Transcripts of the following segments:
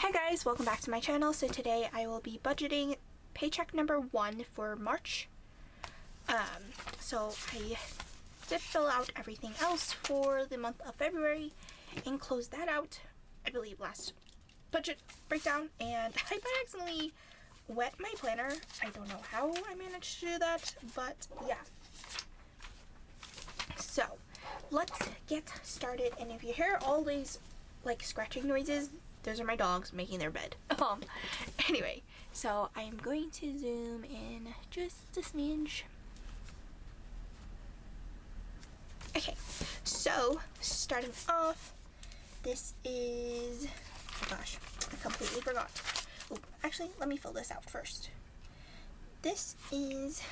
Hi guys, welcome back to my channel. So today I will be budgeting paycheck number 1 for March. So I did fill out everything else for the month of February and closed that out, I believe, last budget breakdown, and I might accidentally wet my planner. I don't know how I managed to do that, but yeah. So let's get started, and if you hear all these like scratching noises, those are my dogs making their bed. Anyway, so I am going to zoom in just a smidge. Okay, so starting off, this is, oh gosh, I completely forgot. Oh, actually, let me fill this out first. This is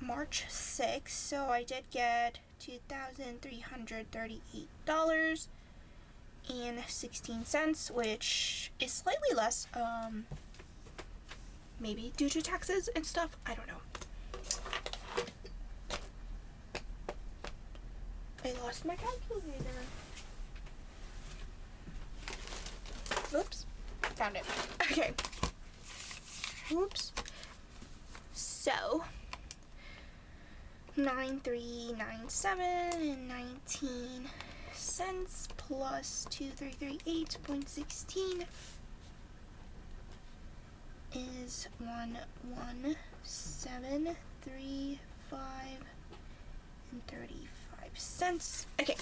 March 6th, so I did get $2,338.16, which is slightly less, maybe due to taxes and stuff, I don't know. I lost my calculator. Oops, found it. Okay. Oops. So 9397.19 plus 2338.16 is 11735.35. Okay.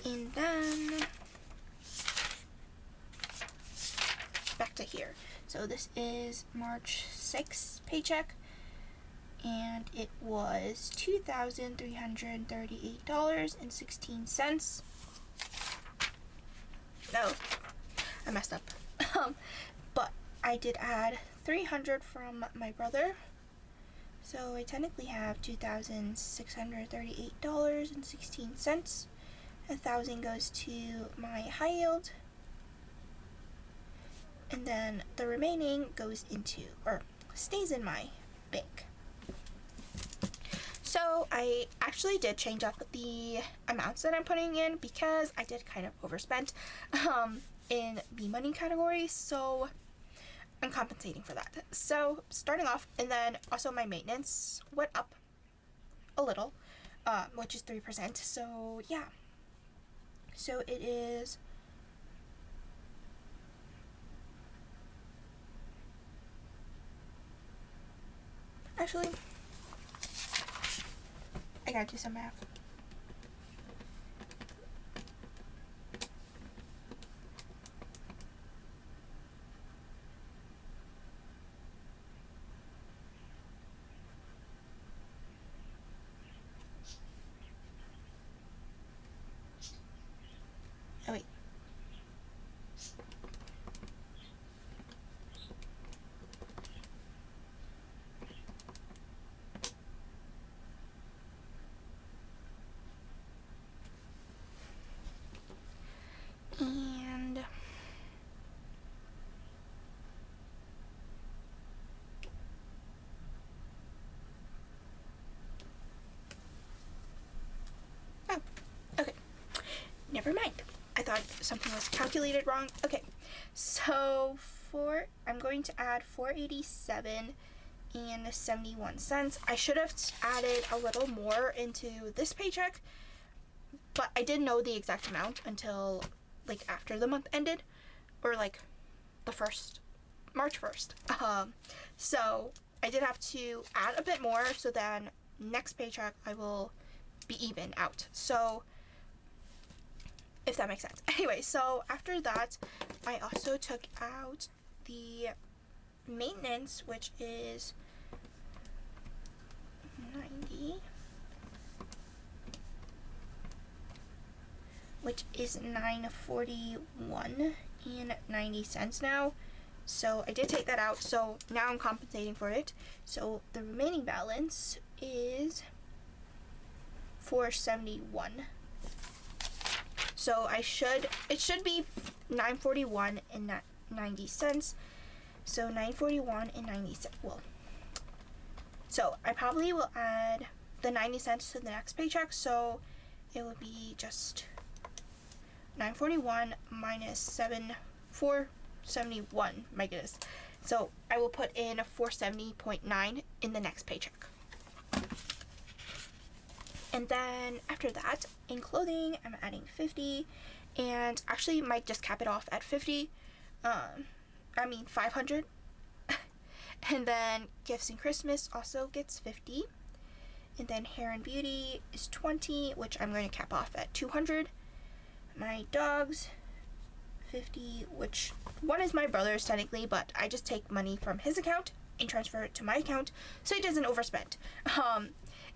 And then back to here. So this is March 6th paycheck, and it was $2,338.16. No, I messed up. But I did add $300 from my brother, so I technically have $2,638.16. $1,000 goes to my high yield, and then the remaining goes into, or stays in, my bank. So I actually did change up the amounts that I'm putting in because I did kind of overspend in the money category, so I'm compensating for that. So starting off, and then also my maintenance went up a little, which is 3%. So yeah. So it is actually, I gotta do some math. Oh wait. And oh, okay. Never mind. I thought something was calculated wrong. Okay. So I'm going to add $487.71. I should have added a little more into this paycheck, but I didn't know the exact amount until like after the month ended, or like the March 1st. So I did have to add a bit more, so then next paycheck I will be even out. So if that makes sense. Anyway, so after that, I also took out the maintenance, which is 90, which is $941.90 now. So I did take that out, so now I'm compensating for it. So the remaining balance is $471. So it should be $941.90. So $941.90. Well, so I probably will add the 90 cents to the next paycheck. So it would be just 941 minus 471. My goodness. So I will put in 470.9 in the next paycheck. And then after that, in clothing, I'm adding 50, and actually might just cap it off at 50. 500. And then gifts and Christmas also gets 50. And then hair and beauty is 20, which I'm going to cap off at 200. My dogs, 50, which one is my brother's technically, but I just take money from his account and transfer it to my account so he doesn't overspend.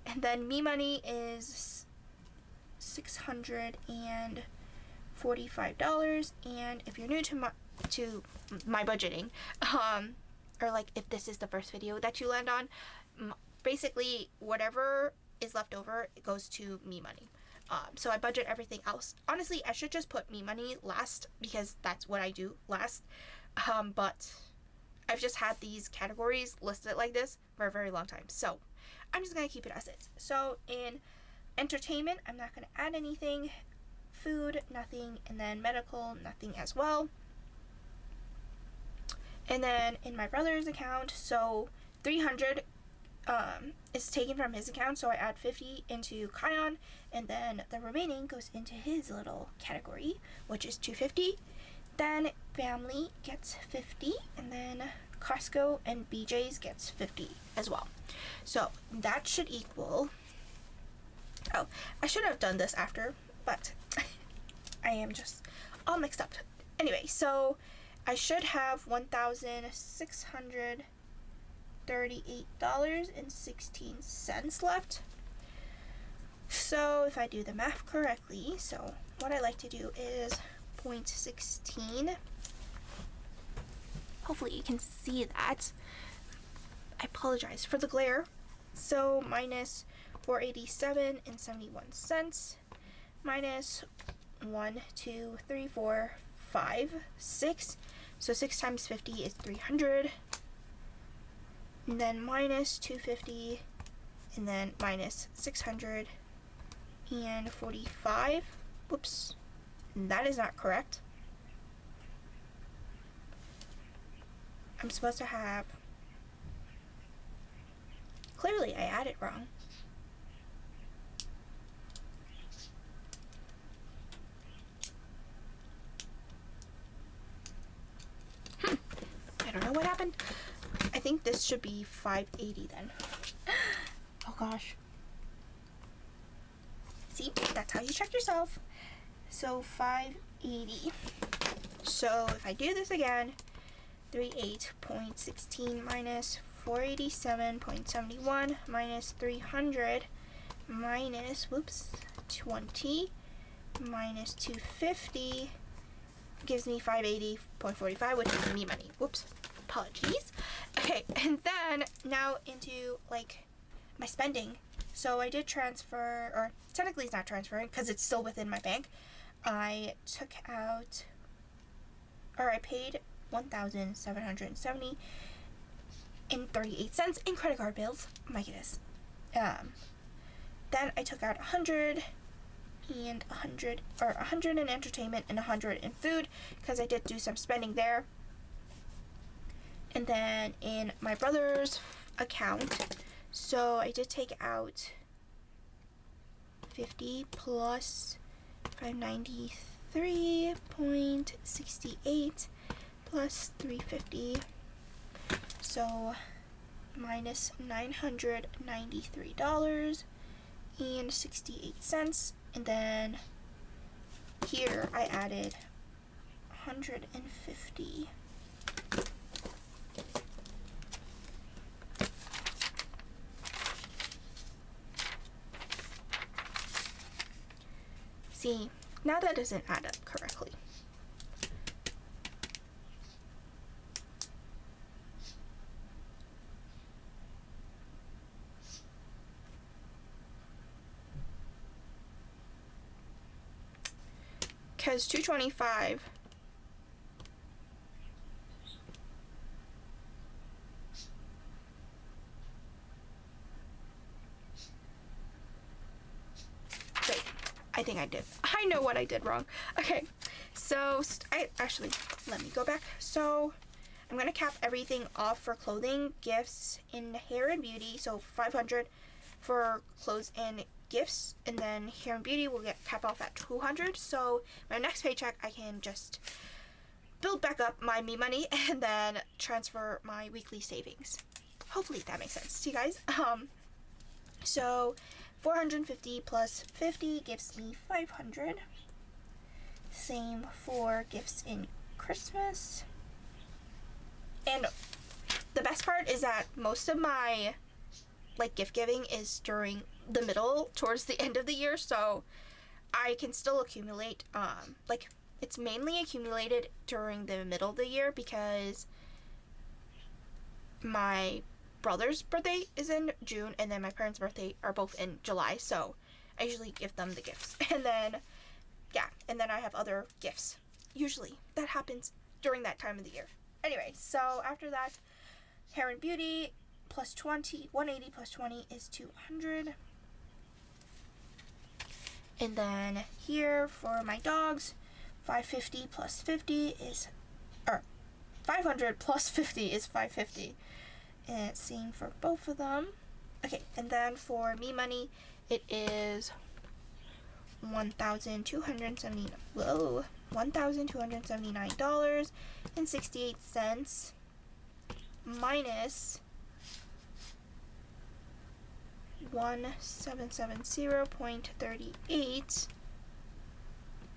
And then me money is $645. And if you're new to my budgeting, or like if this is the first video that you land on, basically whatever is left over, it goes to me money. So I budget everything else. Honestly, I should just put me money last because that's what I do last. But I've just had these categories listed like this for a very long time. So I'm just going to keep it as is. So in entertainment, I'm not going to add anything. Food, nothing. And then medical, nothing as well. And then in my brother's account, so 300 is taken from his account, so I add 50 into Kion, and then the remaining goes into his little category, which is 250. Then family gets 50, and then Costco and BJ's gets 50 as well. So that should equal, oh, I should have done this after, but I am just all mixed up. Anyway, so I should have $1,638.16 left. So if I do the math correctly, so what I like to do is 0.16. Hopefully you can see that. I apologize for the glare. So minus 487.71 minus 1, 2, 3, 4, 5, 6. So 6 times 50 is 300. And then minus 250. And then minus 645. Whoops. That is not correct. I'm supposed to have... Clearly I added wrong. I don't know what happened. I think this should be 580 then. Oh gosh. See, that's how you check yourself. So 580. So if I do this again, 38.16 minus 487.71 minus 300 minus, whoops, 20 minus 250 gives me 580.45, which is me money. Whoops, apologies. Okay, and then now into like my spending. So I did transfer, or technically it's not transferring because it's still within my bank. I took out, or I paid $1,770 and 38 cents in credit card bills. My goodness. Then I took out 100 and 100, or 100 in entertainment and 100 in food because I did do some spending there. And then in my brother's account, so I did take out 50 plus 593.68 plus 350, so minus $993.68. And then here I added 150. See, now that doesn't add up correctly. Because 225 wait, I think I did. I know what I did wrong. Okay, so let me go back. So I'm gonna cap everything off for clothing, gifts, and hair and beauty. So 500 for clothes and gifts, and then hair and beauty will get cap off at 200. So my next paycheck, I can just build back up my me money and then transfer my weekly savings. Hopefully that makes sense to you guys. So 450 plus 50 gives me 500. Same for gifts in Christmas. And the best part is that most of my like gift giving is during the middle, towards the end of the year, so I can still accumulate. Like it's mainly accumulated during the middle of the year because my brother's birthday is in June and then my parents' birthday are both in July, so I usually give them the gifts. And then I have other gifts. Usually that happens during that time of the year. Anyway, so after that, hair and beauty plus 20, 180 plus 20 is 200. And then here for my dogs, 550 plus 50 is, or 500 plus 50 is 550. And same for both of them. Okay, and then for me money, it is $1,279.68 minus 1770.38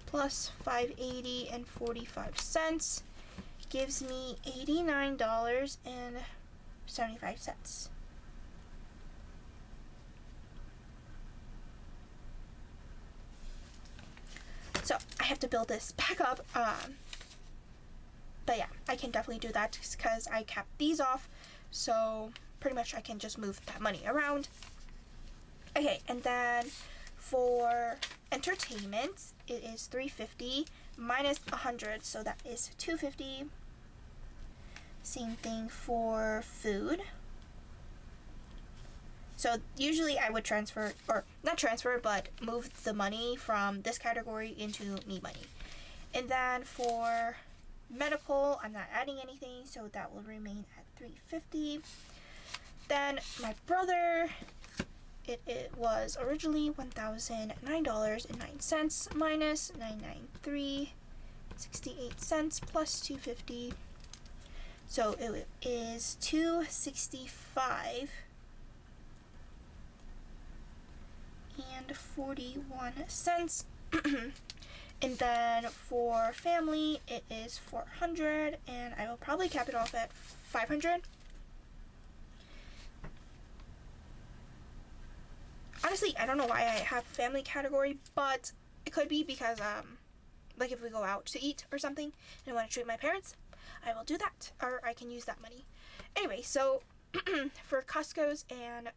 plus 580 and 45 cents gives me $89.75. So I have to build this back up. But yeah, I can definitely do that because I capped these off. So pretty much I can just move that money around. Okay, and then for entertainment, it is $350 minus 100, so that is $250. Same thing for food. So usually I would transfer, or not transfer, but move the money from this category into me money. And then for medical, I'm not adding anything, so that will remain at $350. Then my brother, it was originally $1,009.09 minus $993.68 plus $250. So it is $265 and 41 cents. And then for family, it is $400, and I will probably cap it off at $500. Honestly, I don't know why I have family category, but it could be because like if we go out to eat or something and I want to treat my parents, I will do that, or I can use that money. Anyway, so for Costco and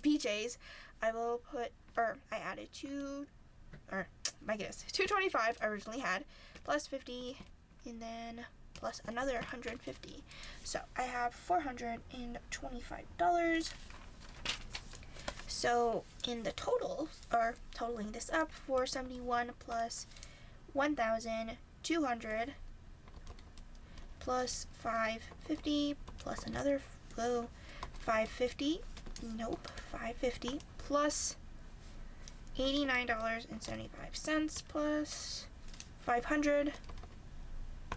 BJ's, I will put, or I added $225 I originally had, plus 50, and then plus another 150. So I have $425. So in the total, or totaling this up, 471 plus 1,200 plus 550 plus another 550. Nope, 550 plus $89.75 plus 500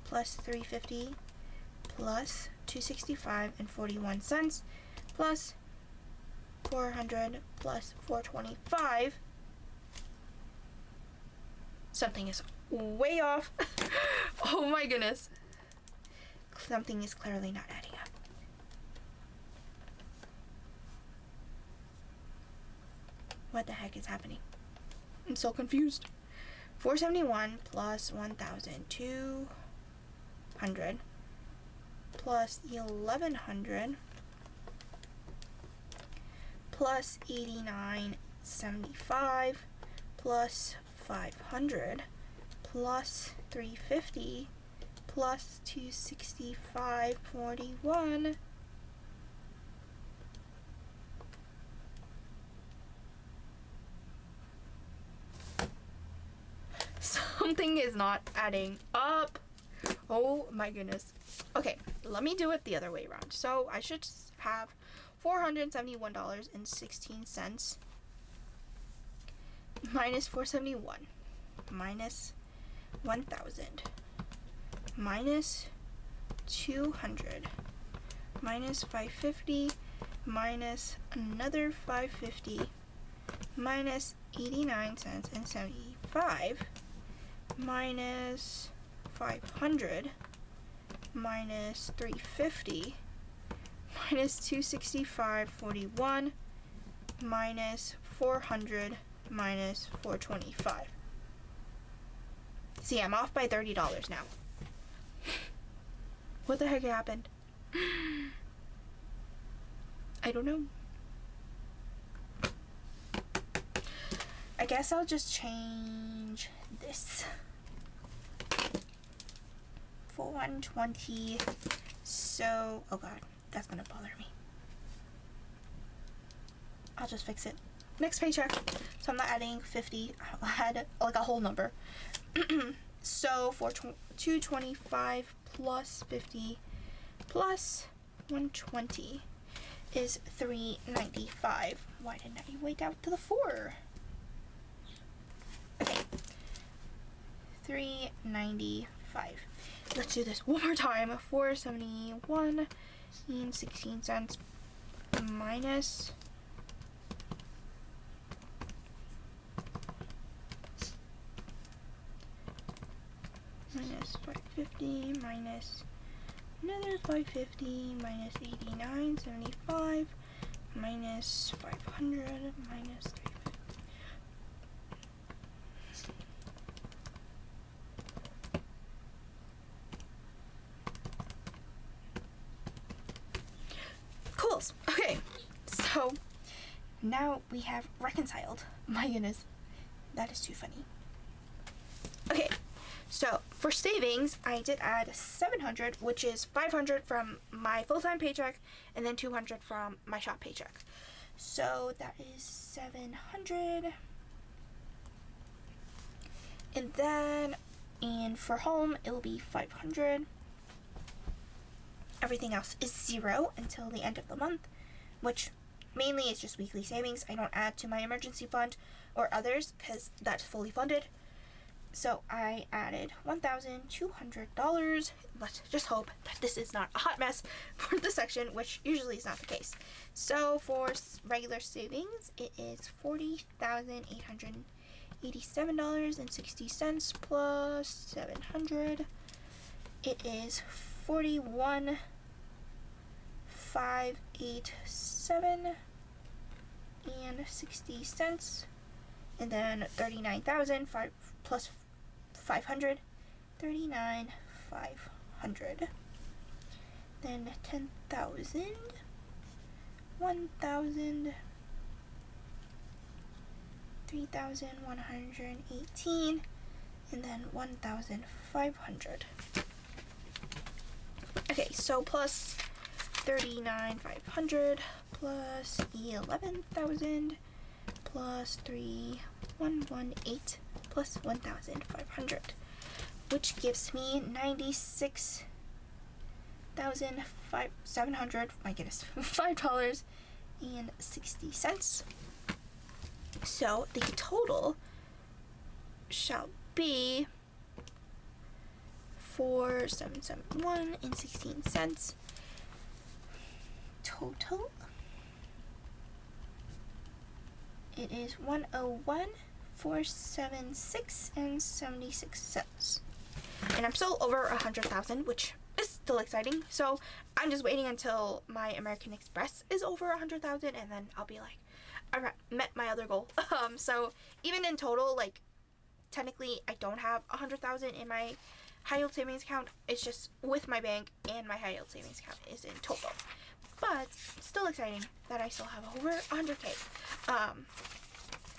plus 350 plus 265 and 41 cents plus 400 plus 425. Something is way off. Oh my goodness. Something is clearly not adding up. What the heck is happening? I'm so confused. 471 plus 1,200 plus 1,100 plus 89.75 plus 500 plus 350 plus 265.41 . Something is not adding up. Oh my goodness. Okay, let me do it the other way around. So I should have $471.16 minus 471 minus 1,000 minus 200 minus 550 minus another 550 minus 89 cents and 75 minus 500 minus 350 minus 265.41 minus 400 minus 425. See, I'm off by $30 now. What the heck happened? I don't know. I guess I'll just change this for 120. So, oh god, that's gonna bother me. I'll just fix it. Next paycheck. So I'm not adding 50. I'll add like a whole number. So for 225 plus 50 plus 120 is 395. Why didn't I wait out to the 4? Okay. 395. Let's do this one more time. 471 and 16 cents minus minus 550 minus another 550 minus 89.75 minus 500 minus 350. Cool. Okay, so now we have reconciled. My goodness, that is too funny. Okay. So for savings, I did add 700, which is 500 from my full-time paycheck and then 200 from my shop paycheck. So that is 700. And then, for home, it will be 500. Everything else is 0 until the end of the month, which mainly is just weekly savings. I don't add to my emergency fund or others because that's fully funded. So I added $1,200. Let's just hope that this is not a hot mess for the section, which usually is not the case. So for regular savings, it is $40,887.60 plus 700. It is $41,587 and 60 cents, and then 39,000 plus 500, 39,500. Then 10,000, 1,000, 3,118, and then 1,500. Okay, so plus 39,500 plus 11,000 plus 3,118 plus 1,500, which gives me 96,700. My goodness, $5.60. So the total shall be 4,771 and 16 cents. Total, it is 101,476 and 76 cents. And I'm still over 100,000, which is still exciting. So I'm just waiting until my American Express is over 100,000, and then I'll be like, I met my other goal. So even in total, like technically I don't have 100,000 in my high yield savings account. It's just with my bank, and my high yield savings account is in total. But it's still exciting that I still have over 100K.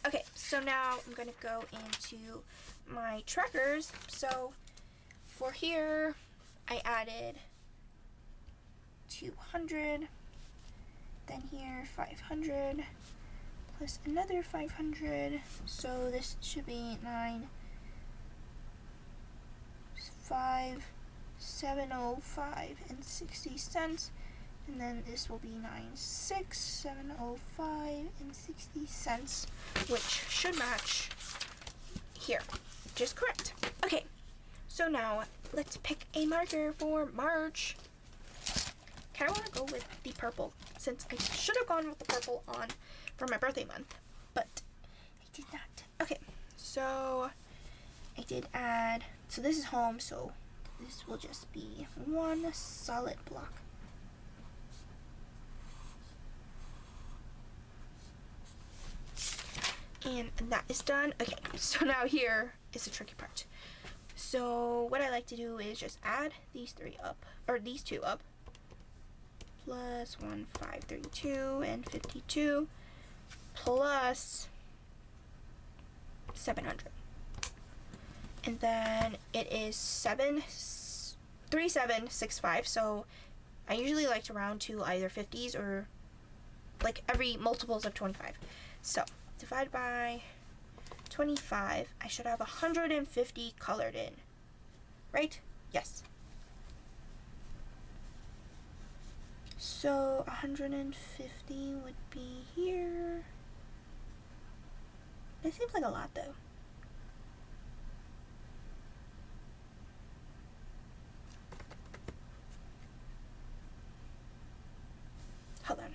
Okay, so now I'm going to go into my trackers. So for here, I added 200, then here 500, plus another 500. So this should be 5, 705 and 60 cents. And then this will be 96705 and 60 cents, which should match here, which is correct. Okay, so now let's pick a marker for March. Kind of want to go with the purple, since I should have gone with the purple on for my birthday month, but I did not. Okay, so I did add, so this is home, so this will just be one solid block. And that is done. Okay, so now here is the tricky part. So what I like to do is just add these three up, or these two up, plus 1532 and 52, plus 700. And then it is 3765, so I usually like to round to either 50s or like every multiples of 25. So divide by 25, I should have 150 colored in, right? Yes. So 150 would be here. It seems like a lot though. Hold on.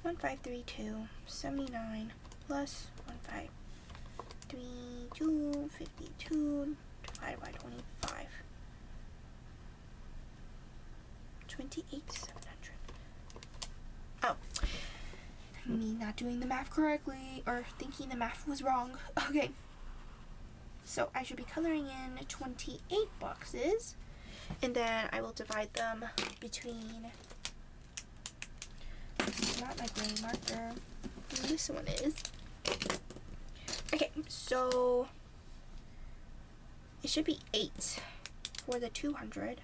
1532, 79 plus 1532, 52 divided by 25. 28,700. Oh, me not doing the math correctly, or thinking the math was wrong. Okay, so I should be coloring in 28 boxes, and then I will divide them between, this is not my gray marker, this one is. Okay, so it should be 8 for the 200,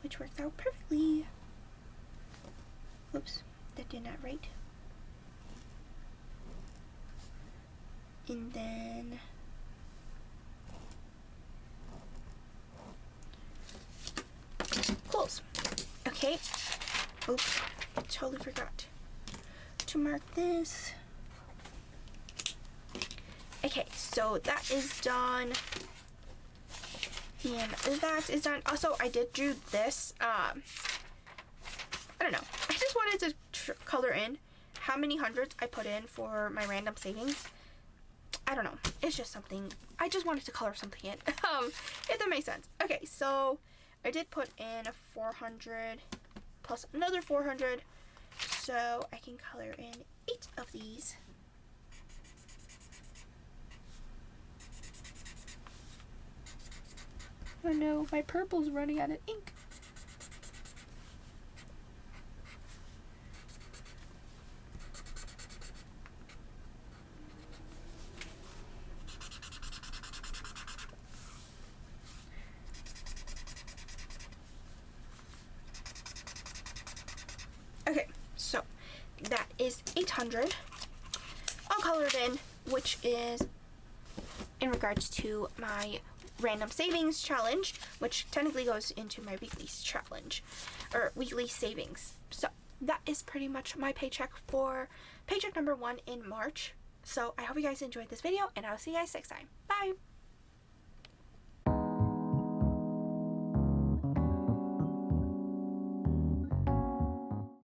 which works out perfectly. Oops, that did not right. And then close. Okay. Oops, totally forgot to mark this. Okay, so that is done. And that is done. Also, I did do this. I don't know. I just wanted to color in how many hundreds I put in for my random savings. I don't know. It's just something. I just wanted to color something in. If that makes sense. Okay, so I did put in 400 plus another 400. So I can color in 8 of these. Oh no, my purple's running out of ink. Okay, so that is 800 all colored in, which is in regards to my random savings challenge, which technically goes into my weekly challenge or weekly savings. So that is pretty much my paycheck for paycheck number 1 in March. So I hope you guys enjoyed this video, and I'll see you guys next time. Bye.